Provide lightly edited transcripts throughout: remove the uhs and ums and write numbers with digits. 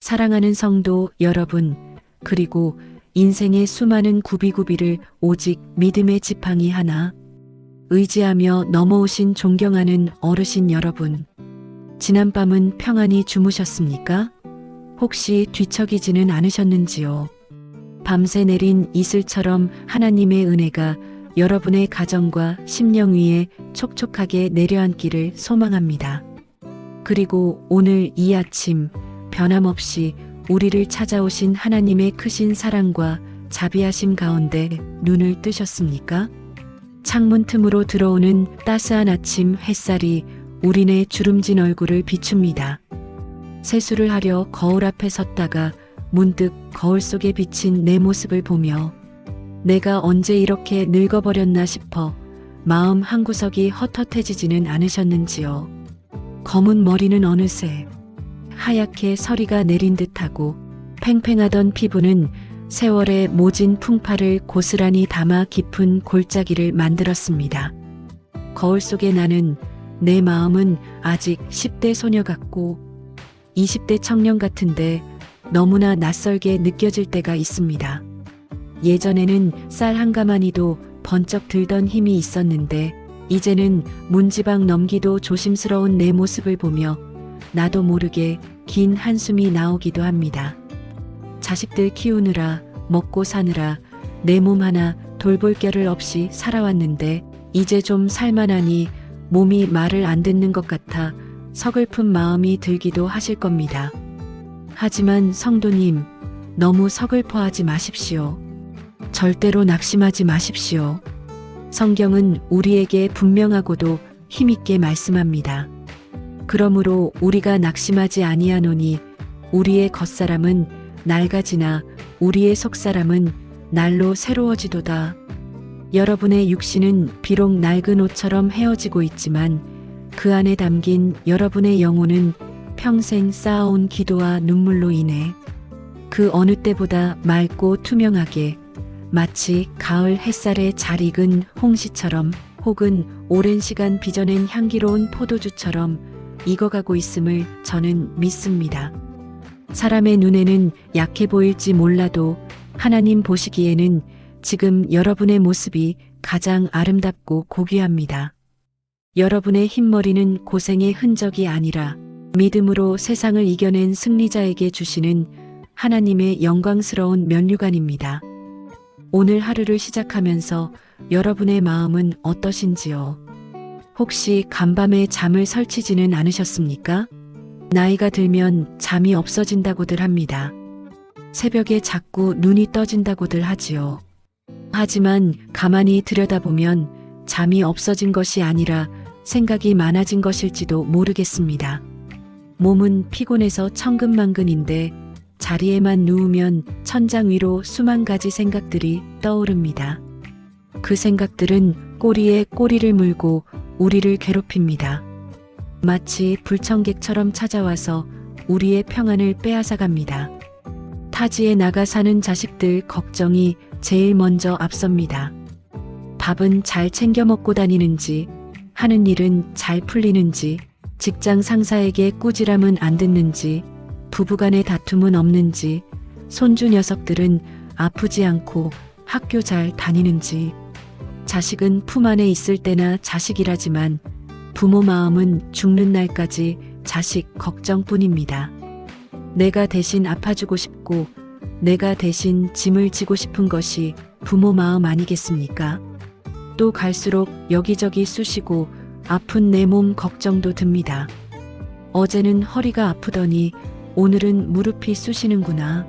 사랑하는 성도 여러분, 그리고 인생의 수많은 구비구비를 오직 믿음의 지팡이 하나 의지하며 넘어오신 존경하는 어르신 여러분. 지난밤은 평안히 주무셨습니까? 혹시 뒤척이지는 않으셨는지요? 밤새 내린 이슬처럼 하나님의 은혜가 여러분의 가정과 심령 위에 촉촉하게 내려앉기를 소망합니다. 그리고 오늘 이 아침 변함없이 우리를 찾아오신 하나님의 크신 사랑과 자비하심 가운데 눈을 뜨셨습니까? 창문 틈으로 들어오는 따스한 아침 햇살이 우리네 주름진 얼굴을 비춥니다. 세수를 하려 거울 앞에 섰다가 문득 거울 속에 비친 내 모습을 보며 내가 언제 이렇게 늙어버렸나 싶어 마음 한구석이 헛헛해지지는 않으셨는지요. 검은 머리는 어느새 하얗게 서리가 내린 듯하고 팽팽하던 피부는 세월의 모진 풍파를 고스란히 담아 깊은 골짜기를 만들었습니다. 거울 속에 나는 내 마음은 아직 10대 소녀 같고 20대 청년 같은데 너무나 낯설게 느껴질 때가 있습니다. 예전에는 쌀 한 가마니도 번쩍 들던 힘이 있었는데 이제는 문지방 넘기도 조심스러운 내 모습을 보며 나도 모르게 긴 한숨이 나오기도 합니다. 자식들 키우느라 먹고 사느라 내 몸 하나 돌볼 겨를 없이 살아왔는데 이제 좀 살만하니 몸이 말을 안 듣는 것 같아 서글픈 마음이 들기도 하실 겁니다. 하지만 성도님, 너무 서글퍼하지 마십시오. 절대로 낙심하지 마십시오. 성경은 우리에게 분명하고도 힘있게 말씀합니다. 그러므로 우리가 낙심하지 아니하노니 우리의 겉사람은 낡아지나 우리의 속사람은 날로 새로워지도다. 여러분의 육신은 비록 낡은 옷처럼 헤어지고 있지만 그 안에 담긴 여러분의 영혼은 평생 쌓아온 기도와 눈물로 인해 그 어느 때보다 맑고 투명하게 마치 가을 햇살에 잘 익은 홍시처럼 혹은 오랜 시간 빚어낸 향기로운 포도주처럼 익어가고 있음을 저는 믿습니다. 사람의 눈에는 약해 보일지 몰라도 하나님 보시기에는 지금 여러분의 모습이 가장 아름답고 고귀합니다. 여러분의 흰머리는 고생의 흔적이 아니라 믿음으로 세상을 이겨낸 승리자에게 주시는 하나님의 영광스러운 면류관입니다. 오늘 하루를 시작하면서 여러분의 마음은 어떠신지요? 혹시 간밤에 잠을 설치지는 않으셨습니까? 나이가 들면 잠이 없어진다고들 합니다. 새벽에 자꾸 눈이 떠진다고들 하지요. 하지만 가만히 들여다보면 잠이 없어진 것이 아니라 생각이 많아진 것일지도 모르겠습니다. 몸은 피곤해서 천근만근인데 자리에만 누우면 천장 위로 수만 가지 생각들이 떠오릅니다. 그 생각들은 꼬리에 꼬리를 물고 우리를 괴롭힙니다. 마치 불청객처럼 찾아와서 우리의 평안을 빼앗아갑니다. 타지에 나가 사는 자식들 걱정이 제일 먼저 앞섭니다. 밥은 잘 챙겨 먹고 다니는지, 하는 일은 잘 풀리는지, 직장 상사에게 꾸지람은 안 듣는지, 부부간의 다툼은 없는지, 손주 녀석들은 아프지 않고 학교 잘 다니는지, 자식은 품 안에 있을 때나 자식이라지만 부모 마음은 죽는 날까지 자식 걱정뿐입니다. 내가 대신 아파주고 싶고 내가 대신 짐을 지고 싶은 것이 부모 마음 아니겠습니까? 또 갈수록 여기저기 쑤시고 아픈 내 몸 걱정도 듭니다. 어제는 허리가 아프더니 오늘은 무릎이 쑤시는구나.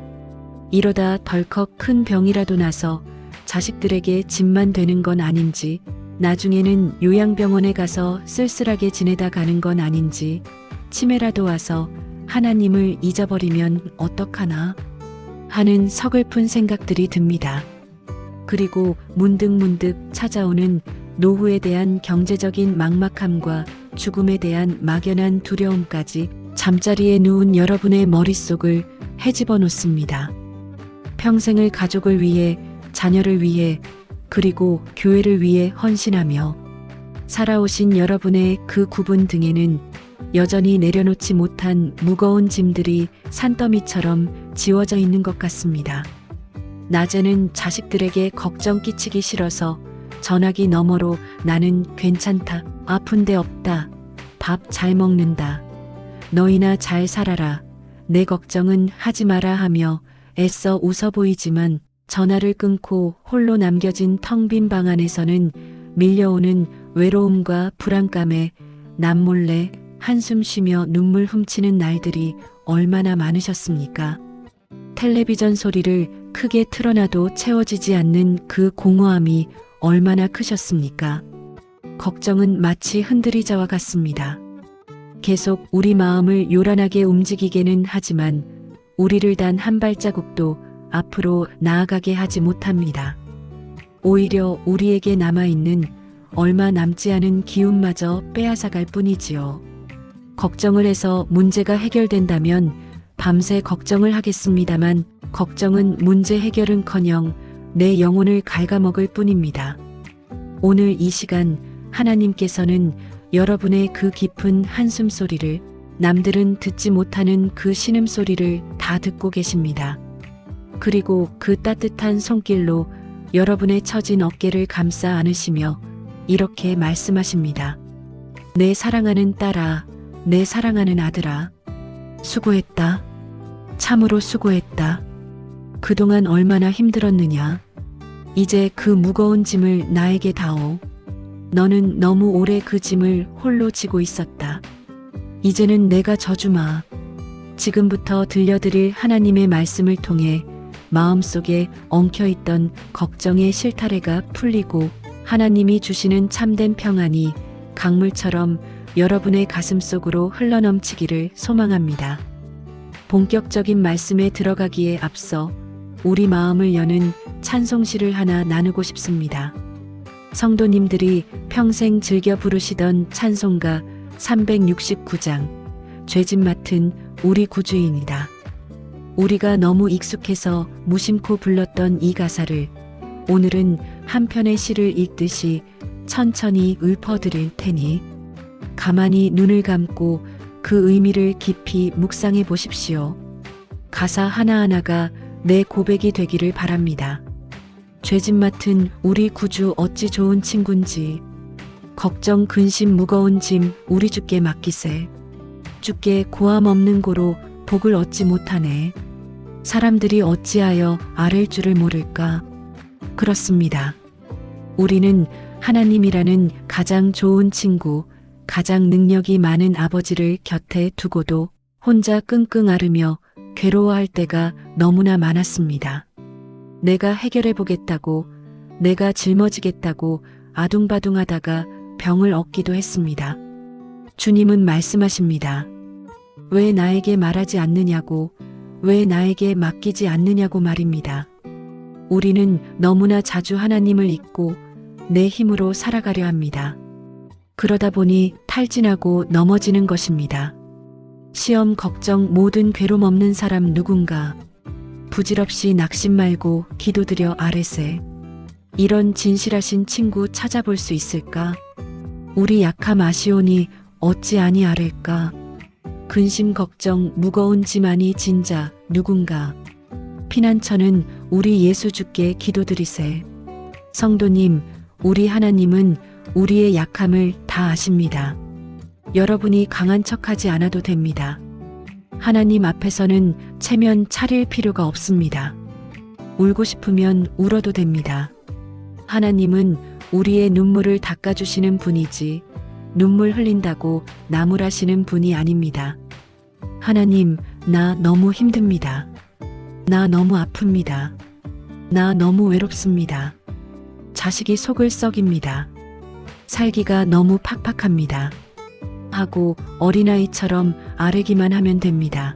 이러다 덜컥 큰 병이라도 나서 자식들에게 짐만 되는 건 아닌지, 나중에는 요양병원에 가서 쓸쓸하게 지내다 가는 건 아닌지, 치매라도 와서 하나님을 잊어버리면 어떡하나 하는 서글픈 생각들이 듭니다. 그리고 문득문득 찾아오는 노후에 대한 경제적인 막막함과 죽음에 대한 막연한 두려움까지 잠자리에 누운 여러분의 머릿속을 헤집어 놓습니다. 평생을 가족을 위해, 자녀를 위해, 그리고 교회를 위해 헌신하며 살아오신 여러분의 그 구분 등에는 여전히 내려놓지 못한 무거운 짐들이 산더미처럼 지워져 있는 것 같습니다. 낮에는 자식들에게 걱정 끼치기 싫어서 전화기 너머로 나는 괜찮다, 아픈 데 없다, 밥 잘 먹는다, 너희나 잘 살아라, 내 걱정은 하지 마라 하며 애써 웃어 보이지만 전화를 끊고 홀로 남겨진 텅 빈 방 안에서는 밀려오는 외로움과 불안감에 남몰래 한숨 쉬며 눈물 훔치는 날들이 얼마나 많으셨습니까? 텔레비전 소리를 크게 틀어놔도 채워지지 않는 그 공허함이 얼마나 크셨습니까? 걱정은 마치 흔들리자와 같습니다. 계속 우리 마음을 요란하게 움직이게는 하지만 우리를 단 한 발자국도 앞으로 나아가게 하지 못합니다. 오히려 우리에게 남아있는 얼마 남지 않은 기운마저 빼앗아갈 뿐이지요. 걱정을 해서 문제가 해결된다면 밤새 걱정을 하겠습니다만 걱정은 문제 해결은커녕 내 영혼을 갉아먹을 뿐입니다. 오늘 이 시간 하나님께서는 여러분의 그 깊은 한숨 소리를, 남들은 듣지 못하는 그 신음소리를 다 듣고 계십니다. 그리고 그 따뜻한 손길로 여러분의 처진 어깨를 감싸 안으시며 이렇게 말씀하십니다. 내 사랑하는 딸아, 내 사랑하는 아들아, 수고했다. 참으로 수고했다. 그동안 얼마나 힘들었느냐. 이제 그 무거운 짐을 나에게 다오. 너는 너무 오래 그 짐을 홀로 지고 있었다. 이제는 내가 져주마. 지금부터 들려드릴 하나님의 말씀을 통해 마음속에 엉켜있던 걱정의 실타래가 풀리고 하나님이 주시는 참된 평안이 강물처럼 여러분의 가슴 속으로 흘러넘치기를 소망합니다. 본격적인 말씀에 들어가기에 앞서 우리 마음을 여는 찬송시를 하나 나누고 싶습니다. 성도님들이 평생 즐겨 부르시던 찬송가 369장 죄짐 맡은 우리 구주인이다. 우리가 너무 익숙해서 무심코 불렀던 이 가사를 오늘은 한 편의 시를 읽듯이 천천히 읊어드릴 테니 가만히 눈을 감고 그 의미를 깊이 묵상해 보십시오. 가사 하나하나가 내 고백이 되기를 바랍니다. 죄짐 맡은 우리 구주 어찌 좋은 친군지, 걱정 근심 무거운 짐 우리 주께 맡기세. 주께 고함 없는 고로 복을 얻지 못하네. 사람들이 어찌하여 아랠 줄을 모를까. 그렇습니다. 우리는 하나님이라는 가장 좋은 친구, 가장 능력이 많은 아버지를 곁에 두고도 혼자 끙끙 앓으며 괴로워할 때가 너무나 많았습니다. 내가 해결해 보겠다고, 내가 짊어지겠다고 아둥바둥하다가 병을 얻기도 했습니다. 주님은 말씀하십니다. 왜 나에게 말하지 않느냐고, 왜 나에게 맡기지 않느냐고 말입니다. 우리는 너무나 자주 하나님을 잊고 내 힘으로 살아가려 합니다. 그러다 보니 탈진하고 넘어지는 것입니다. 시험, 걱정, 모든 괴로움 없는 사람 누군가 부질없이 낙심 말고 기도드려 아뢰세. 이런 진실하신 친구 찾아볼 수 있을까? 우리 약함 아시오니 어찌 아니 아랠까? 근심 걱정 무거운 짐 아니 진자 누군가? 피난처는 우리 예수 주께 기도드리세. 성도님, 우리 하나님은 우리의 약함을 다 아십니다. 여러분이 강한 척하지 않아도 됩니다. 하나님 앞에서는 체면 차릴 필요가 없습니다. 울고 싶으면 울어도 됩니다. 하나님은 우리의 눈물을 닦아주시는 분이지 눈물 흘린다고 나무라시는 분이 아닙니다. 하나님, 나 너무 힘듭니다. 나 너무 아픕니다. 나 너무 외롭습니다. 자식이 속을 썩입니다. 살기가 너무 팍팍합니다. 하고 어린아이처럼 아뢰기만 하면 됩니다.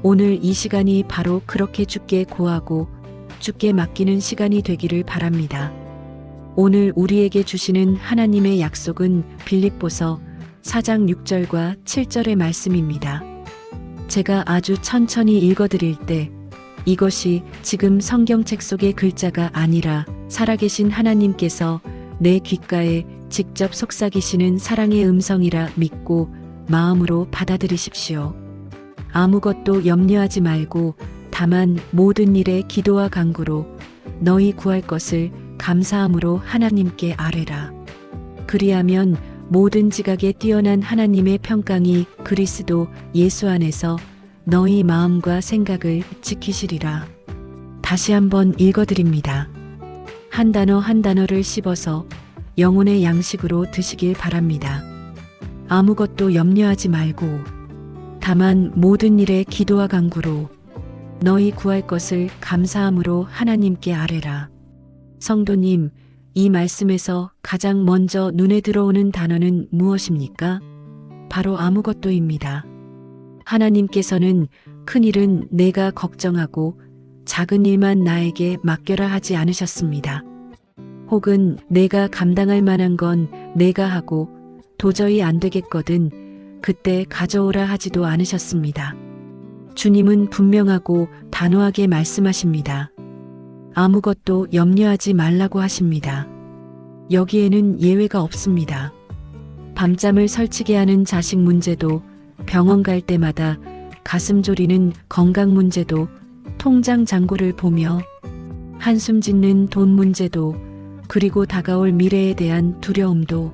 오늘 이 시간이 바로 그렇게 주께 고하고 주께 맡기는 시간이 되기를 바랍니다. 오늘 우리에게 주시는 하나님의 약속은 빌립보서 4장 6절과 7절의 말씀입니다. 제가 아주 천천히 읽어드릴 때 이것이 지금 성경책 속의 글자가 아니라 살아계신 하나님께서 내 귓가에 직접 속삭이시는 사랑의 음성이라 믿고 마음으로 받아들이십시오. 아무것도 염려하지 말고 다만 모든 일에 기도와 간구로 너희 구할 것을 감사함으로 하나님께 아뢰라. 그리하면 모든 지각에 뛰어난 하나님의 평강이 그리스도 예수 안에서 너희 마음과 생각을 지키시리라. 다시 한번 읽어드립니다. 한 단어 한 단어를 씹어서 영혼의 양식으로 드시길 바랍니다. 아무것도 염려하지 말고 다만 모든 일에 기도와 간구로 너희 구할 것을 감사함으로 하나님께 아뢰라. 성도님, 이 말씀에서 가장 먼저 눈에 들어오는 단어는 무엇입니까? 바로 아무것도입니다. 하나님께서는 큰 일은 내가 걱정하고 작은 일만 나에게 맡겨라 하지 않으셨습니다. 혹은 내가 감당할 만한 건 내가 하고 도저히 안 되겠거든 그때 가져오라 하지도 않으셨습니다. 주님은 분명하고 단호하게 말씀하십니다. 아무것도 염려하지 말라고 하십니다. 여기에는 예외가 없습니다. 밤잠을 설치게 하는 자식 문제도, 병원 갈 때마다 가슴 졸이는 건강 문제도, 통장 잔고를 보며 한숨 짓는 돈 문제도, 그리고 다가올 미래에 대한 두려움도,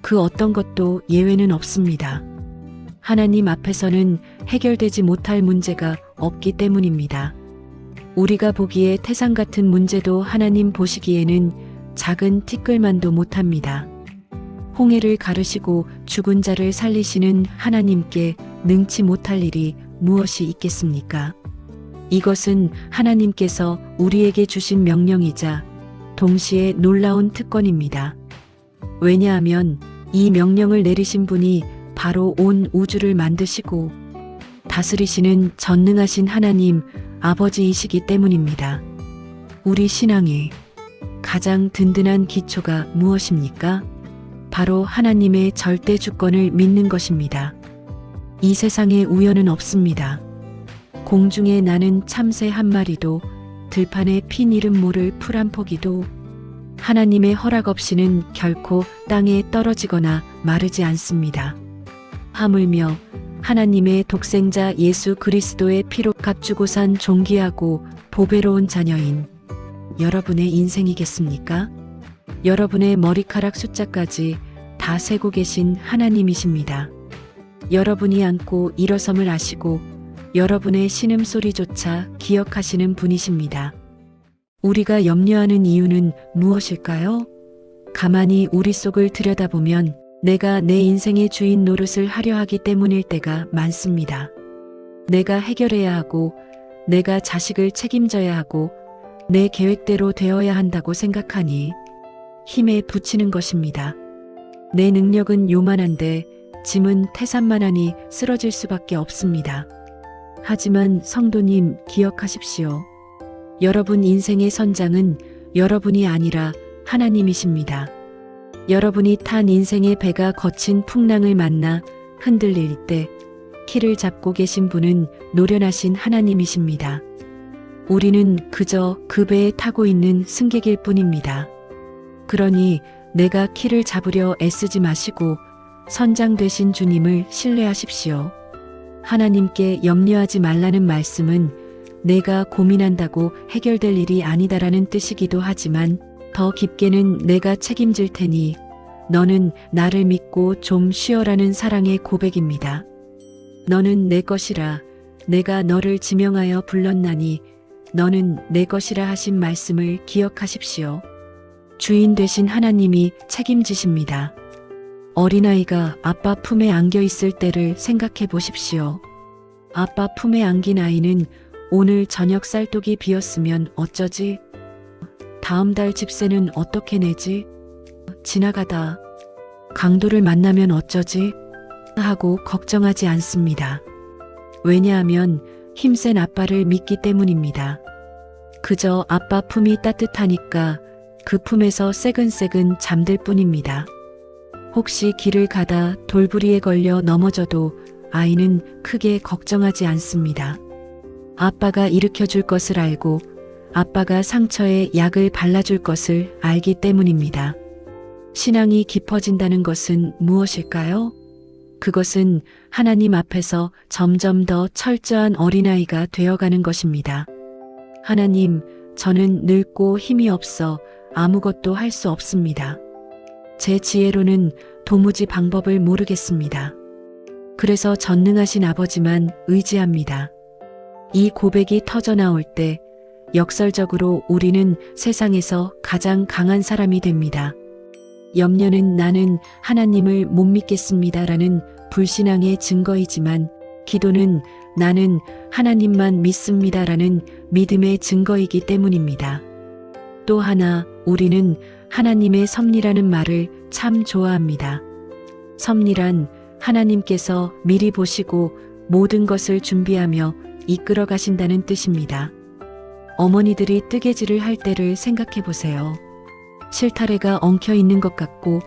그 어떤 것도 예외는 없습니다. 하나님 앞에서는 해결되지 못할 문제가 없기 때문입니다. 우리가 보기에 태산 같은 문제도 하나님 보시기에는 작은 티끌만도 못합니다. 홍해를 가르시고 죽은 자를 살리시는 하나님께 능치 못할 일이 무엇이 있겠습니까? 이것은 하나님께서 우리에게 주신 명령이자 동시에 놀라운 특권입니다. 왜냐하면 이 명령을 내리신 분이 바로 온 우주를 만드시고 다스리시는 전능하신 하나님 아버지이시기 때문입니다. 우리 신앙의 가장 든든한 기초가 무엇입니까? 바로 하나님의 절대 주권을 믿는 것입니다. 이 세상에 우연은 없습니다. 공중에 나는 참새 한 마리도, 들판에 핀 이름 모를 풀 한 포기도 하나님의 허락 없이는 결코 땅에 떨어지거나 마르지 않습니다. 하물며 하나님의 독생자 예수 그리스도의 피로 값주고 산 존귀하고 보배로운 자녀인 여러분의 인생이겠습니까? 여러분의 머리카락 숫자까지 다 세고 계신 하나님이십니다. 여러분이 앉고 일어섬을 아시고 여러분의 신음소리조차 기억하시는 분이십니다. 우리가 염려하는 이유는 무엇일까요? 가만히 우리 속을 들여다보면 내가 내 인생의 주인 노릇을 하려 하기 때문일 때가 많습니다. 내가 해결해야 하고, 내가 자식을 책임져야 하고, 내 계획대로 되어야 한다고 생각하니 힘에 부치는 것입니다. 내 능력은 요만한데 짐은 태산만하니 쓰러질 수밖에 없습니다. 하지만 성도님 기억하십시오. 여러분 인생의 선장은 여러분이 아니라 하나님이십니다. 여러분이 탄 인생의 배가 거친 풍랑을 만나 흔들릴 때 키를 잡고 계신 분은 노련하신 하나님이십니다. 우리는 그저 그 배에 타고 있는 승객일 뿐입니다. 그러니 내가 키를 잡으려 애쓰지 마시고 선장 되신 주님을 신뢰하십시오. 하나님께 염려하지 말라는 말씀은 내가 고민한다고 해결될 일이 아니다라는 뜻이기도 하지만 더 깊게는 내가 책임질 테니 너는 나를 믿고 좀 쉬어라는 사랑의 고백입니다. 너는 내 것이라 내가 너를 지명하여 불렀나니 너는 내 것이라 하신 말씀을 기억하십시오. 주인 되신 하나님이 책임지십니다. 어린아이가 아빠 품에 안겨 있을 때를 생각해 보십시오. 아빠 품에 안긴 아이는 오늘 저녁 쌀독이 비었으면 어쩌지? 다음 달 집세는 어떻게 내지? 지나가다 강도를 만나면 어쩌지? 하고 걱정하지 않습니다. 왜냐하면 힘센 아빠를 믿기 때문입니다. 그저 아빠 품이 따뜻하니까 그 품에서 새근새근 잠들 뿐입니다. 혹시 길을 가다 돌부리에 걸려 넘어져도 아이는 크게 걱정하지 않습니다. 아빠가 일으켜 줄 것을 알고 아빠가 상처에 약을 발라줄 것을 알기 때문입니다. 신앙이 깊어진다는 것은 무엇일까요? 그것은 하나님 앞에서 점점 더 철저한 어린아이가 되어가는 것입니다. 하나님, 저는 늙고 힘이 없어 아무것도 할 수 없습니다. 제 지혜로는 도무지 방법을 모르겠습니다. 그래서 전능하신 아버지만 의지합니다. 이 고백이 터져나올 때 역설적으로 우리는 세상에서 가장 강한 사람이 됩니다. 염려는 나는 하나님을 못 믿겠습니다라는 불신앙의 증거이지만 기도는 나는 하나님만 믿습니다라는 믿음의 증거이기 때문입니다. 또 하나, 우리는 하나님의 섭리라는 말을 참 좋아합니다. 섭리란 하나님께서 미리 보시고 모든 것을 준비하며 이끌어 가신다는 뜻입니다. 어머니들이 뜨개질을 할 때를 생각해 보세요. 실타래가 엉켜 있는 것 같고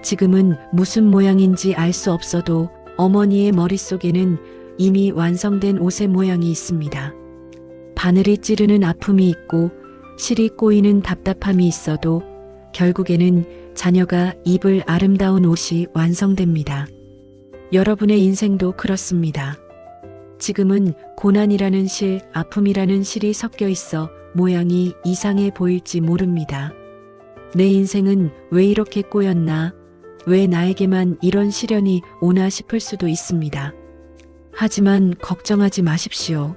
지금은 무슨 모양인지 알 수 없어도 어머니의 머릿속에는 이미 완성된 옷의 모양이 있습니다. 바늘이 찌르는 아픔이 있고 실이 꼬이는 답답함이 있어도 결국에는 자녀가 입을 아름다운 옷이 완성됩니다. 여러분의 인생도 그렇습니다. 지금은 고난이라는 실, 아픔이라는 실이 섞여 있어 모양이 이상해 보일지 모릅니다. 내 인생은 왜 이렇게 꼬였나? 왜 나에게만 이런 시련이 오나 싶을 수도 있습니다. 하지만 걱정하지 마십시오.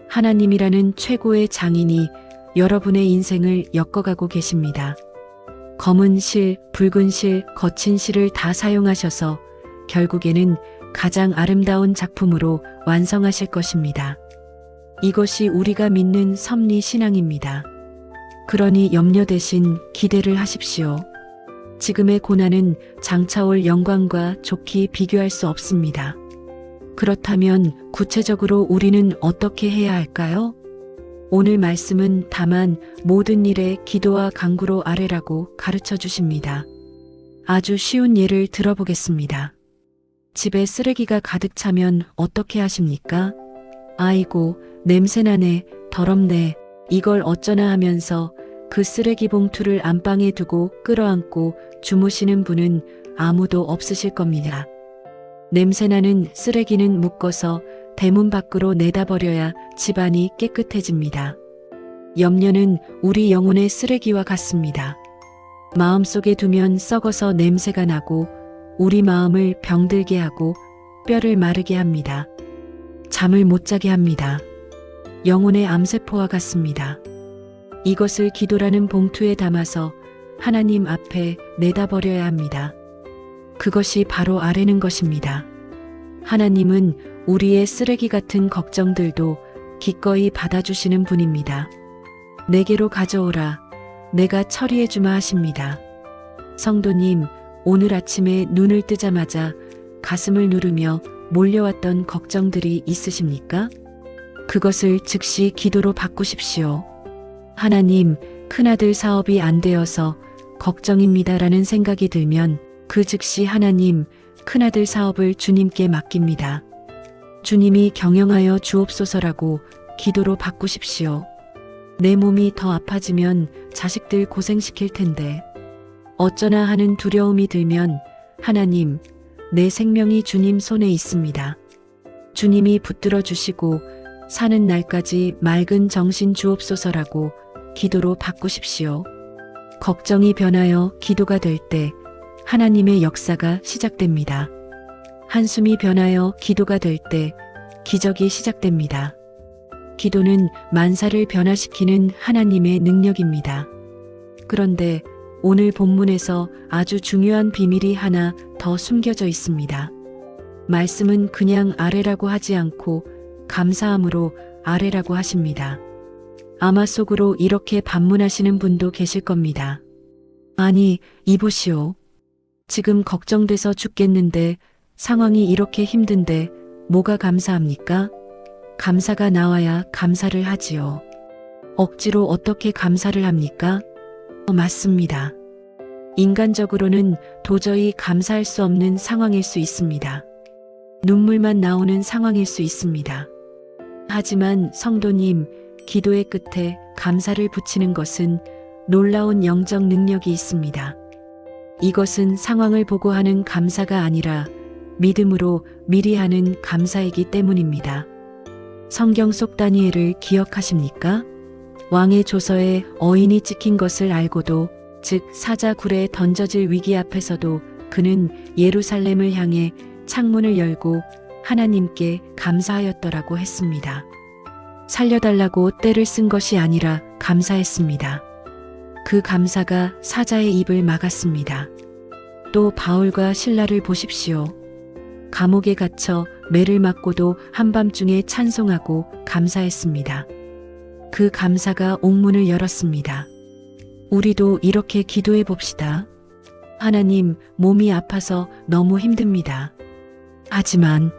하나님이라는 최고의 장인이 여러분의 인생을 엮어가고 계십니다. 검은 실, 붉은 실, 거친 실을 다 사용하셔서 결국에는 가장 아름다운 작품으로 완성하실 것입니다. 이것이 우리가 믿는 섭리 신앙입니다. 그러니 염려 대신 기대를 하십시오. 지금의 고난은 장차올 영광과 좋게 비교할 수 없습니다. 그렇다면 구체적으로 우리는 어떻게 해야 할까요? 오늘 말씀은 다만 모든 일에 기도와 간구로 아뢰라고 가르쳐 주십니다. 아주 쉬운 예를 들어보겠습니다. 집에 쓰레기가 가득 차면 어떻게 하십니까? 아이고, 냄새나네, 더럽네, 이걸 어쩌나 하면서 그 쓰레기 봉투를 안방에 두고 끌어안고 주무시는 분은 아무도 없으실 겁니다. 냄새나는 쓰레기는 묶어서 대문 밖으로 내다버려야 집안이 깨끗해집니다. 염려는 우리 영혼의 쓰레기와 같습니다. 마음속에 두면 썩어서 냄새가 나고 우리 마음을 병들게 하고 뼈를 마르게 합니다. 잠을 못 자게 합니다. 영혼의 암세포와 같습니다. 이것을 기도라는 봉투에 담아서 하나님 앞에 내다버려야 합니다. 그것이 바로 아뢰는 것입니다. 하나님은 우리의 쓰레기 같은 걱정들도 기꺼이 받아주시는 분입니다. 내게로 가져오라. 내가 처리해 주마 하십니다. 성도님, 오늘 아침에 눈을 뜨자마자 가슴을 누르며 몰려왔던 걱정들이 있으십니까? 그것을 즉시 기도로 바꾸십시오. 하나님, 큰아들 사업이 안 되어서 걱정입니다라는 생각이 들면 그 즉시 하나님, 큰아들 사업을 주님께 맡깁니다. 주님이 경영하여 주옵소서라고 기도로 바꾸십시오. 내 몸이 더 아파지면 자식들 고생시킬 텐데 어쩌나 하는 두려움이 들면 하나님, 내 생명이 주님 손에 있습니다. 주님이 붙들어 주시고 사는 날까지 맑은 정신 주옵소서라고 기도로 바꾸십시오. 걱정이 변하여 기도가 될 때 하나님의 역사가 시작됩니다. 한숨이 변하여 기도가 될 때 기적이 시작됩니다. 기도는 만사를 변화시키는 하나님의 능력입니다. 그런데 오늘 본문에서 아주 중요한 비밀이 하나 더 숨겨져 있습니다. 말씀은 그냥 아뢰라고 하지 않고 감사함으로 아뢰라고 하십니다. 아마 속으로 이렇게 반문하시는 분도 계실 겁니다. 아니, 이보시오. 지금 걱정돼서 죽겠는데 상황이 이렇게 힘든데 뭐가 감사합니까? 감사가 나와야 감사를 하지요. 억지로 어떻게 감사를 합니까? 맞습니다. 인간적으로는 도저히 감사할 수 없는 상황일 수 있습니다. 눈물만 나오는 상황일 수 있습니다. 하지만 성도님, 기도의 끝에 감사를 붙이는 것은 놀라운 영적 능력이 있습니다. 이것은 상황을 보고 하는 감사가 아니라 믿음으로 미리 하는 감사이기 때문입니다. 성경 속 다니엘을 기억하십니까? 왕의 조서에 어인이 찍힌 것을 알고도, 즉 사자굴에 던져질 위기 앞에서도 그는 예루살렘을 향해 창문을 열고 하나님께 감사하였더라고 했습니다. 살려달라고 떼를 쓴 것이 아니라 감사했습니다. 그 감사가 사자의 입을 막았습니다. 또 바울과 실라를 보십시오. 감옥에 갇혀 매를 맞고도 한밤중에 찬송하고 감사했습니다. 그 감사가 옥문을 열었습니다. 우리도 이렇게 기도해 봅시다. 하나님, 몸이 아파서 너무 힘듭니다. 하지만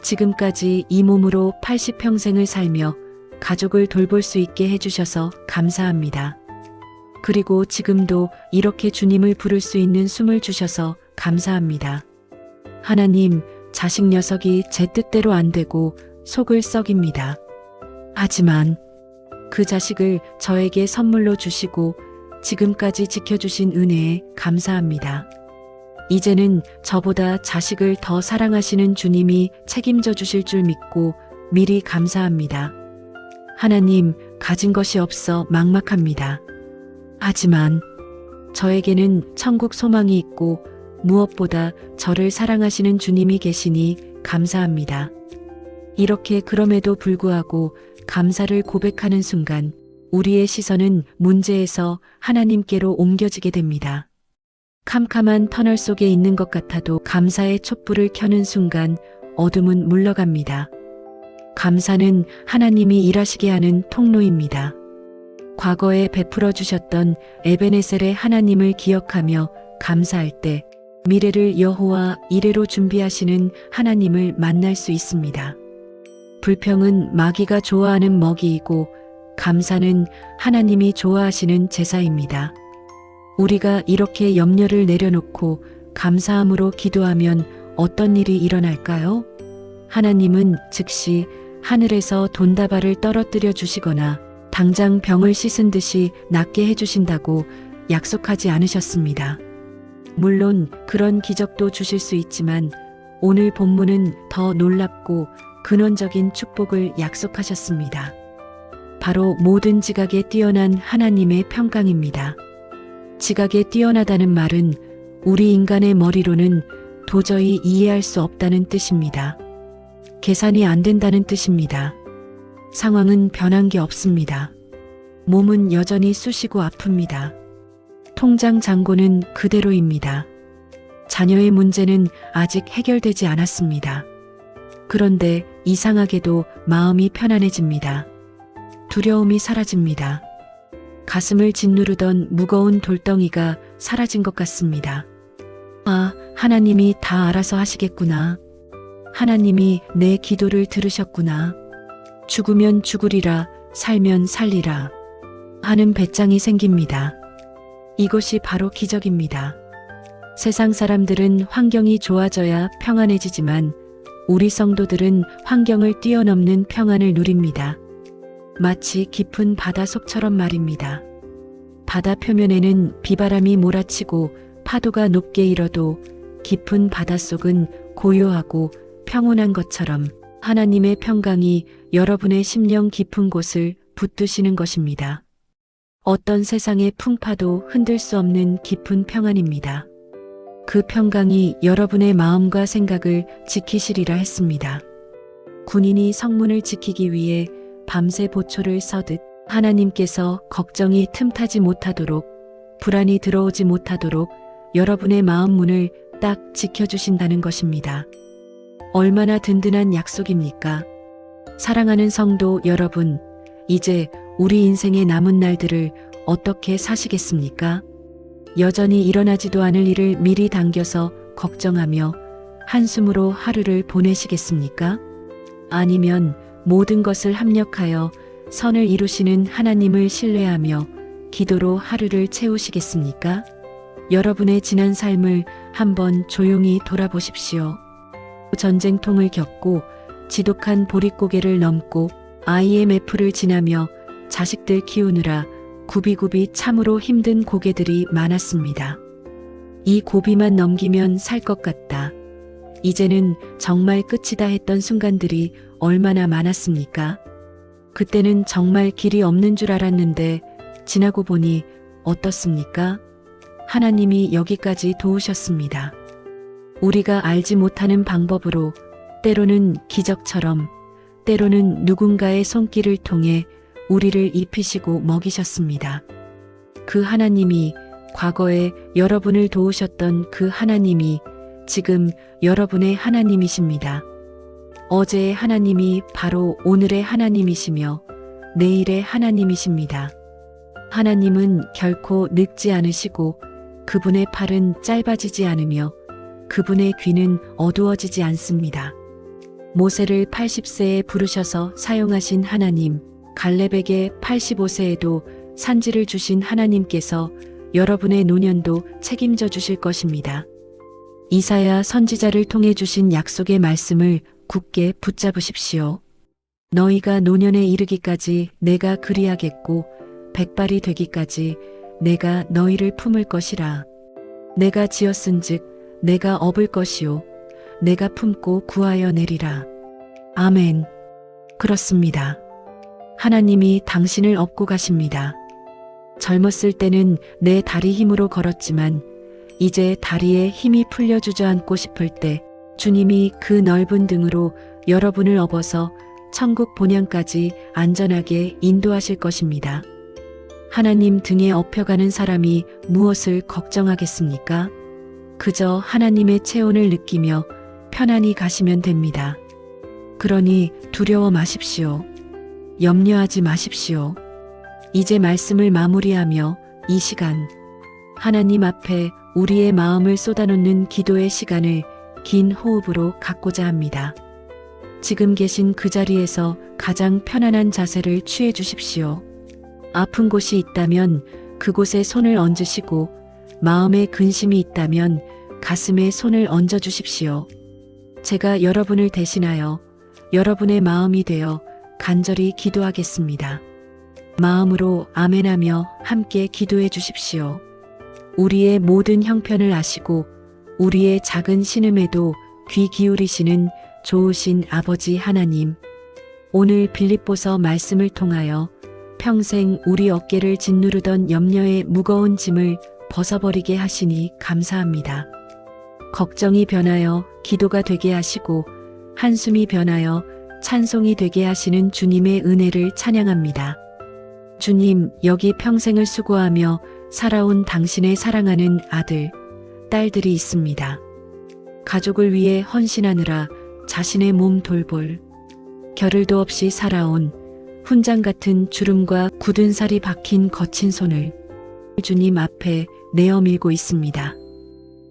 지금까지 이 몸으로 80평생을 살며 가족을 돌볼 수 있게 해주셔서 감사합니다. 그리고 지금도 이렇게 주님을 부를 수 있는 숨을 주셔서 감사합니다. 하나님, 자식 녀석이 제 뜻대로 안 되고 속을 썩입니다. 하지만 그 자식을 저에게 선물로 주시고 지금까지 지켜주신 은혜에 감사합니다. 이제는 저보다 자식을 더 사랑하시는 주님이 책임져 주실 줄 믿고 미리 감사합니다. 하나님, 가진 것이 없어 막막합니다. 하지만 저에게는 천국 소망이 있고 무엇보다 저를 사랑하시는 주님이 계시니 감사합니다. 이렇게 그럼에도 불구하고 감사를 고백하는 순간 우리의 시선은 문제에서 하나님께로 옮겨지게 됩니다. 캄캄한 터널 속에 있는 것 같아도 감사의 촛불을 켜는 순간 어둠은 물러갑니다. 감사는 하나님이 일하시게 하는 통로입니다. 과거에 베풀어 주셨던 에베네셀의 하나님을 기억하며 감사할 때 미래를 여호와 이레로 준비하시는 하나님을 만날 수 있습니다. 불평은 마귀가 좋아하는 먹이이고 감사는 하나님이 좋아하시는 제사입니다. 우리가 이렇게 염려를 내려놓고 감사함으로 기도하면 어떤 일이 일어날까요? 하나님은 즉시 하늘에서 돈다발을 떨어뜨려 주시거나 당장 병을 씻은 듯이 낫게 해주신다고 약속하지 않으셨습니다. 물론 그런 기적도 주실 수 있지만 오늘 본문은 더 놀랍고 근원적인 축복을 약속하셨습니다. 바로 모든 지각에 뛰어난 하나님의 평강입니다. 지각에 뛰어나다는 말은 우리 인간의 머리로는 도저히 이해할 수 없다는 뜻입니다. 계산이 안 된다는 뜻입니다. 상황은 변한 게 없습니다. 몸은 여전히 쑤시고 아픕니다. 통장 잔고는 그대로입니다. 자녀의 문제는 아직 해결되지 않았습니다. 그런데 이상하게도 마음이 편안해집니다. 두려움이 사라집니다. 가슴을 짓누르던 무거운 돌덩이가 사라진 것 같습니다. 아, 하나님이 다 알아서 하시겠구나. 하나님이 내 기도를 들으셨구나. 죽으면 죽으리라, 살면 살리라 하는 배짱이 생깁니다. 이것이 바로 기적입니다. 세상 사람들은 환경이 좋아져야 평안해지지만 우리 성도들은 환경을 뛰어넘는 평안을 누립니다. 마치 깊은 바다 속처럼 말입니다. 바다 표면에는 비바람이 몰아치고 파도가 높게 일어도 깊은 바닷속은 고요하고 평온한 것처럼 하나님의 평강이 여러분의 심령 깊은 곳을 붙드시는 것입니다. 어떤 세상의 풍파도 흔들 수 없는 깊은 평안입니다. 그 평강이 여러분의 마음과 생각을 지키시리라 했습니다. 군인이 성문을 지키기 위해 밤새 보초를 서듯 하나님께서 걱정이 틈타지 못하도록, 불안이 들어오지 못하도록 여러분의 마음 문을 딱 지켜주신다는 것입니다. 얼마나 든든한 약속입니까? 사랑하는 성도 여러분, 이제 우리 인생의 남은 날들을 어떻게 사시겠습니까? 여전히 일어나지도 않을 일을 미리 당겨서 걱정하며 한숨으로 하루를 보내시겠습니까? 아니면 모든 것을 합력하여 선을 이루시는 하나님을 신뢰하며 기도로 하루를 채우시겠습니까? 여러분의 지난 삶을 한번 조용히 돌아보십시오. 전쟁통을 겪고 지독한 보릿고개를 넘고 IMF를 지나며 자식들 키우느라 굽이굽이 참으로 힘든 고개들이 많았습니다. 이 고비만 넘기면 살 것 같다. 이제는 정말 끝이다 했던 순간들이 얼마나 많았습니까? 그때는 정말 길이 없는 줄 알았는데 지나고 보니 어떻습니까? 하나님이 여기까지 도우셨습니다. 우리가 알지 못하는 방법으로, 때로는 기적처럼, 때로는 누군가의 손길을 통해 우리를 입히시고 먹이셨습니다. 그 하나님이, 과거에 여러분을 도우셨던 그 하나님이 지금 여러분의 하나님이십니다. 어제의 하나님이 바로 오늘의 하나님이시며 내일의 하나님이십니다. 하나님은 결코 늙지 않으시고 그분의 팔은 짧아지지 않으며 그분의 귀는 어두워지지 않습니다. 모세를 80세에 부르셔서 사용하신 하나님, 갈렙에게 85세에도 산지를 주신 하나님께서 여러분의 노년도 책임져 주실 것입니다. 이사야 선지자를 통해 주신 약속의 말씀을 굳게 붙잡으십시오. 너희가 노년에 이르기까지 내가 그리하겠고 백발이 되기까지 내가 너희를 품을 것이라. 내가 지었은즉 내가 업을 것이요 내가 품고 구하여 내리라. 아멘. 그렇습니다. 하나님이 당신을 업고 가십니다. 젊었을 때는 내 다리 힘으로 걸었지만 이제 다리에 힘이 풀려 주저앉고 싶을 때 주님이 그 넓은 등으로 여러분을 업어서 천국 본향까지 안전하게 인도하실 것입니다. 하나님 등에 업혀가는 사람이 무엇을 걱정하겠습니까? 그저 하나님의 체온을 느끼며 편안히 가시면 됩니다. 그러니 두려워 마십시오. 염려하지 마십시오. 이제 말씀을 마무리하며 이 시간 하나님 앞에 우리의 마음을 쏟아놓는 기도의 시간을 긴 호흡으로 갖고자 합니다. 지금 계신 그 자리에서 가장 편안한 자세를 취해 주십시오. 아픈 곳이 있다면 그곳에 손을 얹으시고 마음에 근심이 있다면 가슴에 손을 얹어 주십시오. 제가 여러분을 대신하여 여러분의 마음이 되어 간절히 기도하겠습니다. 마음으로 아멘하며 함께 기도해 주십시오. 우리의 모든 형편을 아시고 우리의 작은 신음에도 귀 기울이시는 좋으신 아버지 하나님, 오늘 빌립보서 말씀을 통하여 평생 우리 어깨를 짓누르던 염려의 무거운 짐을 벗어버리게 하시니 감사합니다. 걱정이 변하여 기도가 되게 하시고 한숨이 변하여 찬송이 되게 하시는 주님의 은혜를 찬양합니다. 주님, 여기 평생을 수고하며 살아온 당신의 사랑하는 아들, 딸들이 있습니다. 가족을 위해 헌신하느라 자신의 몸 돌볼 겨를도 없이 살아온 훈장 같은 주름과 굳은 살이 박힌 거친 손을 주님 앞에 내어밀고 있습니다.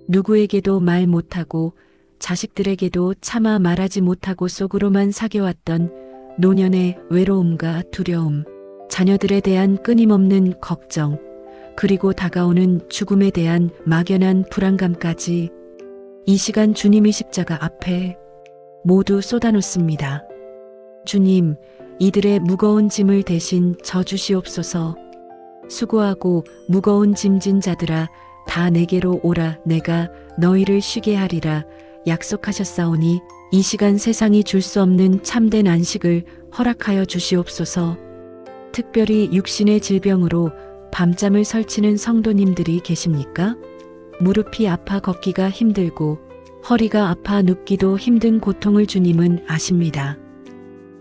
누구에게도 말 못하고 자식들에게도 차마 말하지 못하고 속으로만 사겨왔던 노년의 외로움과 두려움, 자녀들에 대한 끊임없는 걱정, 그리고 다가오는 죽음에 대한 막연한 불안감까지 이 시간 주님의 십자가 앞에 모두 쏟아놓습니다. 주님, 이들의 무거운 짐을 대신 져주시옵소서. 수고하고 무거운 짐진 자들아 다 내게로 오라. 내가 너희를 쉬게 하리라 약속하셨사오니 이 시간 세상이 줄 수 없는 참된 안식을 허락하여 주시옵소서. 특별히 육신의 질병으로 밤잠을 설치는 성도님들이 계십니까? 무릎이 아파 걷기가 힘들고 허리가 아파 눕기도 힘든 고통을 주님은 아십니다.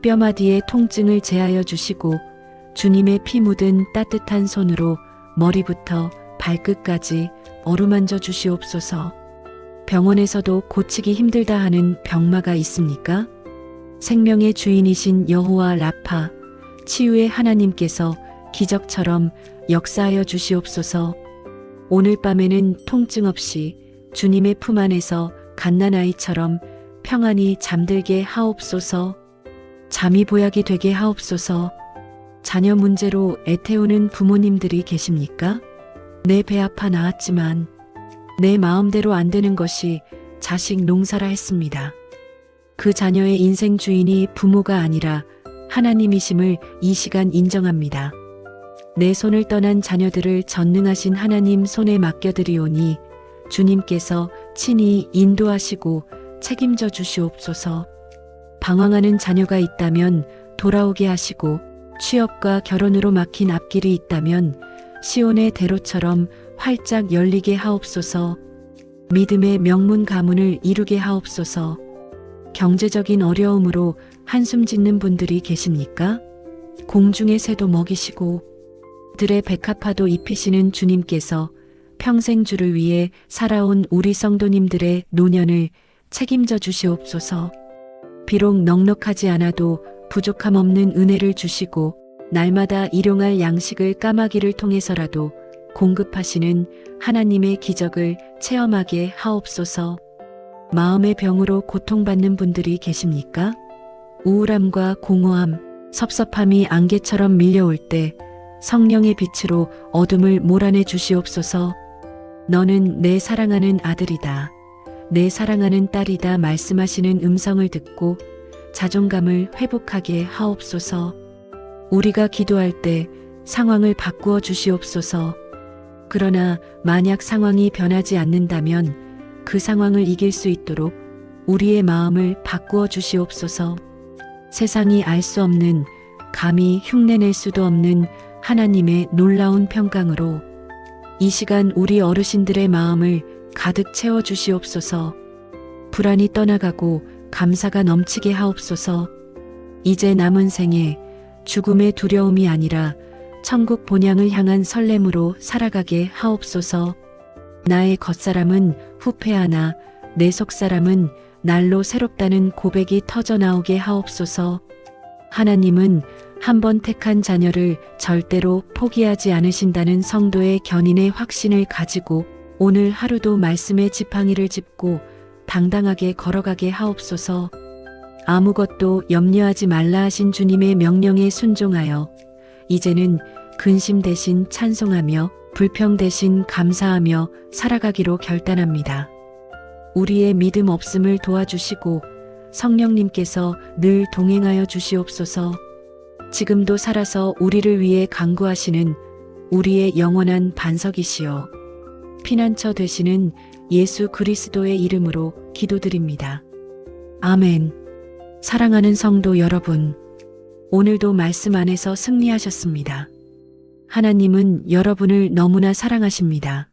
뼈마디의 통증을 제하여 주시고 주님의 피 묻은 따뜻한 손으로 머리부터 발끝까지 어루만져 주시옵소서. 병원에서도 고치기 힘들다 하는 병마가 있습니까? 생명의 주인이신 여호와 라파, 치유의 하나님께서 기적처럼 역사하여 주시옵소서. 오늘 밤에는 통증 없이 주님의 품 안에서 갓난아이처럼 평안히 잠들게 하옵소서. 잠이 보약이 되게 하옵소서. 자녀 문제로 애태우는 부모님들이 계십니까? 내 배 아파 낳았지만 내 마음대로 안 되는 것이 자식 농사라 했습니다. 그 자녀의 인생 주인이 부모가 아니라 하나님이심을 이 시간 인정합니다. 내 손을 떠난 자녀들을 전능하신 하나님 손에 맡겨드리오니 주님께서 친히 인도하시고 책임져 주시옵소서. 방황하는 자녀가 있다면 돌아오게 하시고 취업과 결혼으로 막힌 앞길이 있다면 시온의 대로처럼 활짝 열리게 하옵소서. 믿음의 명문 가문을 이루게 하옵소서. 경제적인 어려움으로 한숨 짓는 분들이 계십니까? 공중의 새도 먹이시고 들의 백합화도 입히시는 주님께서 평생 주를 위해 살아온 우리 성도님들의 노년을 책임져 주시옵소서. 비록 넉넉하지 않아도 부족함 없는 은혜를 주시고 날마다 일용할 양식을 까마귀를 통해서라도 공급하시는 하나님의 기적을 체험하게 하옵소서. 마음의 병으로 고통받는 분들이 계십니까? 우울함과 공허함, 섭섭함이 안개처럼 밀려올 때 성령의 빛으로 어둠을 몰아내 주시옵소서. 너는 내 사랑하는 아들이다. 내 사랑하는 딸이다 말씀하시는 음성을 듣고 자존감을 회복하게 하옵소서. 우리가 기도할 때 상황을 바꾸어 주시옵소서. 그러나 만약 상황이 변하지 않는다면 그 상황을 이길 수 있도록 우리의 마음을 바꾸어 주시옵소서. 세상이 알 수 없는, 감히 흉내낼 수도 없는 하나님의 놀라운 평강으로 이 시간 우리 어르신들의 마음을 가득 채워 주시옵소서. 불안이 떠나가고 감사가 넘치게 하옵소서. 이제 남은 생에 죽음의 두려움이 아니라 천국 본향을 향한 설렘으로 살아가게 하옵소서. 나의 겉사람은 후패하나 내 속사람은 날로 새롭다는 고백이 터져 나오게 하옵소서. 하나님은 한 번 택한 자녀를 절대로 포기하지 않으신다는 성도의 견인의 확신을 가지고 오늘 하루도 말씀의 지팡이를 짚고 당당하게 걸어가게 하옵소서. 아무것도 염려하지 말라 하신 주님의 명령에 순종하여 이제는 근심 대신 찬송하며 불평 대신 감사하며 살아가기로 결단합니다. 우리의 믿음 없음을 도와주시고 성령님께서 늘 동행하여 주시옵소서. 지금도 살아서 우리를 위해 간구하시는 우리의 영원한 반석이시여 피난처 되시는 예수 그리스도의 이름으로 기도드립니다. 아멘. 사랑하는 성도 여러분, 오늘도 말씀 안에서 승리하셨습니다. 하나님은 여러분을 너무나 사랑하십니다.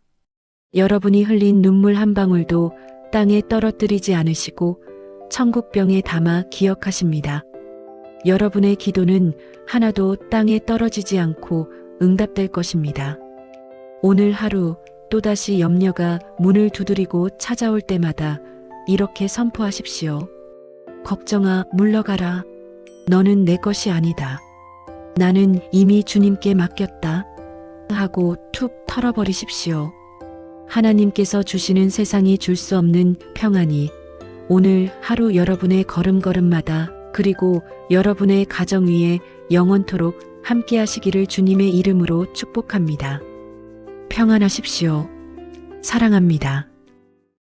여러분이 흘린 눈물 한 방울도 땅에 떨어뜨리지 않으시고 천국병에 담아 기억하십니다. 여러분의 기도는 하나도 땅에 떨어지지 않고 응답될 것입니다. 오늘 하루 또다시 염려가 문을 두드리고 찾아올 때마다 이렇게 선포하십시오. 걱정아, 물러가라. 너는 내 것이 아니다. 나는 이미 주님께 맡겼다. 하고 툭 털어버리십시오. 하나님께서 주시는 세상이 줄 수 없는 평안이 오늘 하루 여러분의 걸음걸음마다 그리고 여러분의 가정 위에 영원토록 함께 하시기를 주님의 이름으로 축복합니다. 평안하십시오. 사랑합니다.